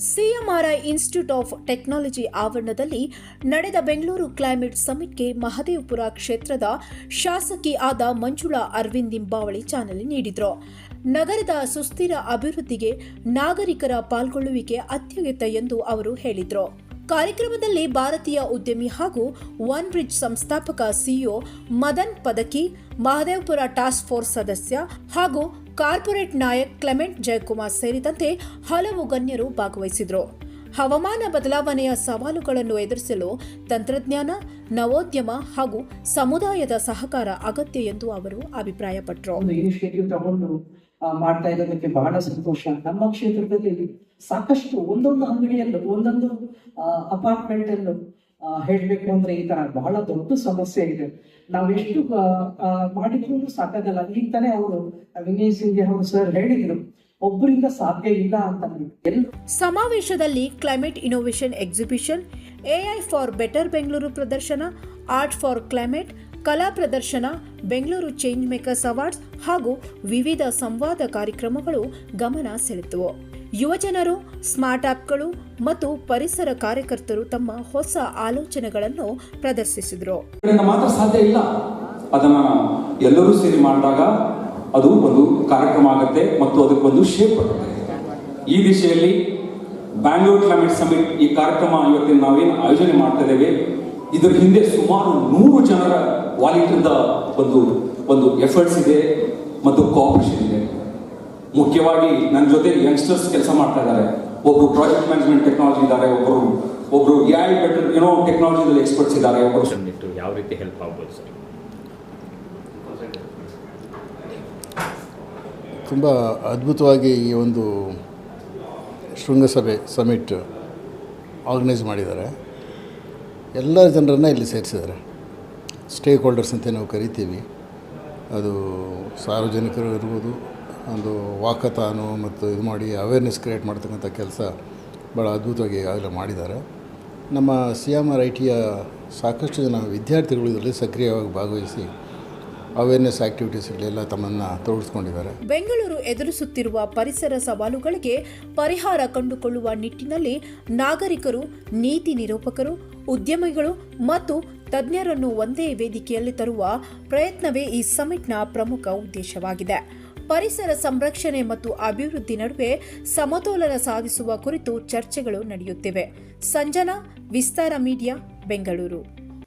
ಸಿಎಂಆರ್ಐ institute of technology ಆವರಣದಲ್ಲಿ ನಡೆದ Bengaluru climate ಸಮಿಟ್ಗೆ Mahadevapura ಕ್ಷೇತ್ರದ ಶಾಸಕಿ ಆದ ಮಂಜುಳಾ ಅರವಿಂದ್ ನಿಂಬಾವಳಿ ಚಾಲನೆ ನೀಡಿದರು. ನಗರದ ಸುಸ್ಥಿರ ಅಭಿವೃದ್ಧಿಗೆ ನಾಗರಿಕರ ಪಾಲ್ಗೊಳ್ಳುವಿಕೆ ಅತ್ಯಗತ್ಯ ಎಂದು ಅವರು ಹೇಳಿದರು. ಕಾರ್ಯಕ್ರಮದಲ್ಲಿ ಭಾರತೀಯ ಉದ್ಯಮಿ ಹಾಗೂ ಒನ್ ಬ್ರಿಡ್ಜ್ ಸಂಸ್ಥಾಪಕ CEO Madan Padaki, Mahadevapura task force ಸದಸ್ಯ ಹಾಗೂ ಕಾರ್ಪೊರೇಟ್ ನಾಯಕ್ ಕ್ಲೆಮೆಂಟ್ ಜಯಕುಮಾರ್ ಸೇರಿದಂತೆ ಹಲವು ಗಣ್ಯರು ಭಾಗವಹಿಸಿದರು. ಹವಾಮಾನ ಬದಲಾವಣೆಯ ಸವಾಲುಗಳನ್ನು ಎದುರಿಸಲು ತಂತ್ರಜ್ಞಾನ, ನವೋದ್ಯಮ ಹಾಗೂ ಸಮುದಾಯದ ಸಹಕಾರ ಅಗತ್ಯ ಎಂದು ಅವರು ಅಭಿಪ್ರಾಯಪಟ್ಟರು. ಮಾಡ್ತಾ ಇರೋದಕ್ಕೆ ಬಹಳ ಸಂತೋಷ. ನಮ್ಮ ಕ್ಷೇತ್ರದಲ್ಲಿ ಸಾಕಷ್ಟು ಒಂದೊಂದು ಅಂಗಡಿಯಲ್ಲೂ ಒಂದೊಂದು ಅಪಾರ್ಟ್ಮೆಂಟ್ ಅಲ್ಲೂ ಹೇಳ್ಬೇಕು ಅಂದ್ರೆ ಈ ತರ ಬಹಳ ದೊಡ್ಡ ಸಮಸ್ಯೆ ಇದೆ. ನಾವೆಷ್ಟು ಮಾಡಿದ್ರು ಸಾಕಾಗಲ್ಲ. ಈಗ ತಾನೇ ಅವರು ವಿನಯ್ ಸಿಂಗ್ ಅವರು ಸರ್ ಹೇಳಿದ್ರು, ಒಬ್ಬರಿಂದ ಸಾಧ್ಯ ಇಲ್ಲ ಅಂತ. ಸಮಾವೇಶದಲ್ಲಿ climate innovation exhibition, AI for better Bengaluru ಪ್ರದರ್ಶನ, ಆರ್ಟ್ ಫಾರ್ ಕ್ಲೈಮೇಟ್, ಕಲಾ ಪ್ರದರ್ಶನ, ಬೆಂಗಳೂರು ಚೇಂಜ್ ಮೇಕರ್ಸ್ ಅವಾರ್ಡ್ಸ್ ಹಾಗೂ ವಿವಿಧ ಸಂವಾದ ಕಾರ್ಯಕ್ರಮಗಳು ಗಮನ ಸೆಳೆದವು. ಯುವಜನರು, ಸ್ಮಾರ್ಟ್ ಆಪ್ಗಳು ಮತ್ತು ಪರಿಸರ ಕಾರ್ಯಕರ್ತರು ತಮ್ಮ ಹೊಸ ಆಲೋಚನೆಗಳನ್ನು ಪ್ರದರ್ಶಿಸಿದರು. ಮಾತ್ರ ಸಾಧ್ಯ ಇಲ್ಲ, ಅದನ್ನ ಎಲ್ಲರೂ ಸೇರಿ ಮಾಡಿದಾಗ ಅದು ಒಂದು ಕಾರ್ಯಕ್ರಮ ಆಗುತ್ತೆ ಮತ್ತು ಅದಕ್ಕೊಂದು ಶೇಪ್ ಬರುತ್ತೆ. ಈ ದಿಶೆಯಲ್ಲಿ ಬ್ಯಾಂಗ್ಳೂರ್ ಕ್ಲೈಮೇಟ್ ಸಮಿಟ್ ಈ ಕಾರ್ಯಕ್ರಮ ಇವತ್ತಿನ ನಾವೇನು ಆಯೋಜನೆ ಮಾಡ್ತಾ ಇದ್ದೇವೆ, ಇದರ ಹಿಂದೆ ಸುಮಾರು 100 ಜನರ ವಾಲಂಟಿಯರ್ದ ಒಂದು ಎಫರ್ಟ್ಸ್ ಇದೆ ಮತ್ತು ಕೋಆಪರೇಷನ್ ಇದೆ. ಮುಖ್ಯವಾಗಿ ನನ್ನ ಜೊತೆ ಯಂಗ್ಸ್ಟರ್ಸ್ ಕೆಲಸ ಮಾಡ್ತಾ ಇದ್ದಾರೆ. ಒಬ್ರು ಪ್ರಾಜೆಕ್ಟ್ ಮ್ಯಾನೇಜ್ಮೆಂಟ್ ಟೆಕ್ನಾಲಜಿ ಇದ್ದಾರೆ, ಒಬ್ರು ಎಐ ಬೆಟರ್ ಟೆಕ್ನಾಲಜಿದಲ್ಲಿ ಎಕ್ಸ್ಪರ್ಟ್ಸ್ ಇದ್ದಾರೆ. ಯಾವ ರೀತಿ ಹೆಲ್ಪ್ ಆಗ್ಬೋದು ಸರ್? ತುಂಬ ಅದ್ಭುತವಾಗಿ ಈ ಒಂದು ಶೃಂಗಸಭೆ ಸಮಿಟ್ ಆರ್ಗನೈಸ್ ಮಾಡಿದ್ದಾರೆ. ಎಲ್ಲ ಜನರನ್ನು ಇಲ್ಲಿ ಸೇರಿಸಿದ್ದಾರೆ. ಸ್ಟೇಕ್ ಹೋಲ್ಡರ್ಸ್ ಅಂತ ನಾವು ಕರಿತೀವಿ. ಅದು ಸಾರ್ವಜನಿಕರು ಇರ್ಬೋದು, ಒಂದು ವಾಕಥಾನು ಮತ್ತು ಇದು ಮಾಡಿ ಅವೇರ್ನೆಸ್ ಕ್ರಿಯೇಟ್ ಮಾಡ್ತಕ್ಕಂಥ ಕೆಲಸ ಭಾಳ ಅದ್ಭುತವಾಗಿ ಈಗಾಗಲೇ ಮಾಡಿದ್ದಾರೆ. ನಮ್ಮ CMRITಯ ಸಾಕಷ್ಟು ಜನ ವಿದ್ಯಾರ್ಥಿಗಳು ಇದರಲ್ಲಿ ಸಕ್ರಿಯವಾಗಿ ಭಾಗವಹಿಸಿ ಅವೇರ್ನೆಸ್ ಆಕ್ಟಿವಿಟೀಸ್ಗಳೆಲ್ಲ ತಮ್ಮನ್ನು ತೊಡಗಿಸ್ಕೊಂಡಿದ್ದಾರೆ. ಬೆಂಗಳೂರು ಎದುರಿಸುತ್ತಿರುವ ಪರಿಸರ ಸವಾಲುಗಳಿಗೆ ಪರಿಹಾರ ಕಂಡುಕೊಳ್ಳುವ ನಿಟ್ಟಿನಲ್ಲಿ ನಾಗರಿಕರು, ನೀತಿ ನಿರೂಪಕರು, ಉದ್ಯಮಿಗಳು ಮತ್ತು ತಜ್ಞರನ್ನು ಒಂದೇ ವೇದಿಕೆಯಲ್ಲಿ ತರುವ ಪ್ರಯತ್ನವೇ ಈ ಸಮಿಟ್ನ ಪ್ರಮುಖ ಉದ್ದೇಶವಾಗಿದೆ. ಪರಿಸರ ಸಂರಕ್ಷಣೆ ಮತ್ತು ಅಭಿವೃದ್ಧಿ ನಡುವೆ ಸಮತೋಲನ ಸಾಧಿಸುವ ಕುರಿತು ಚರ್ಚೆಗಳು ನಡೆಯುತ್ತಿವೆ. ಸಂಜನಾ, ವಿಸ್ತಾರ ಮೀಡಿಯಾ, ಬೆಂಗಳೂರು.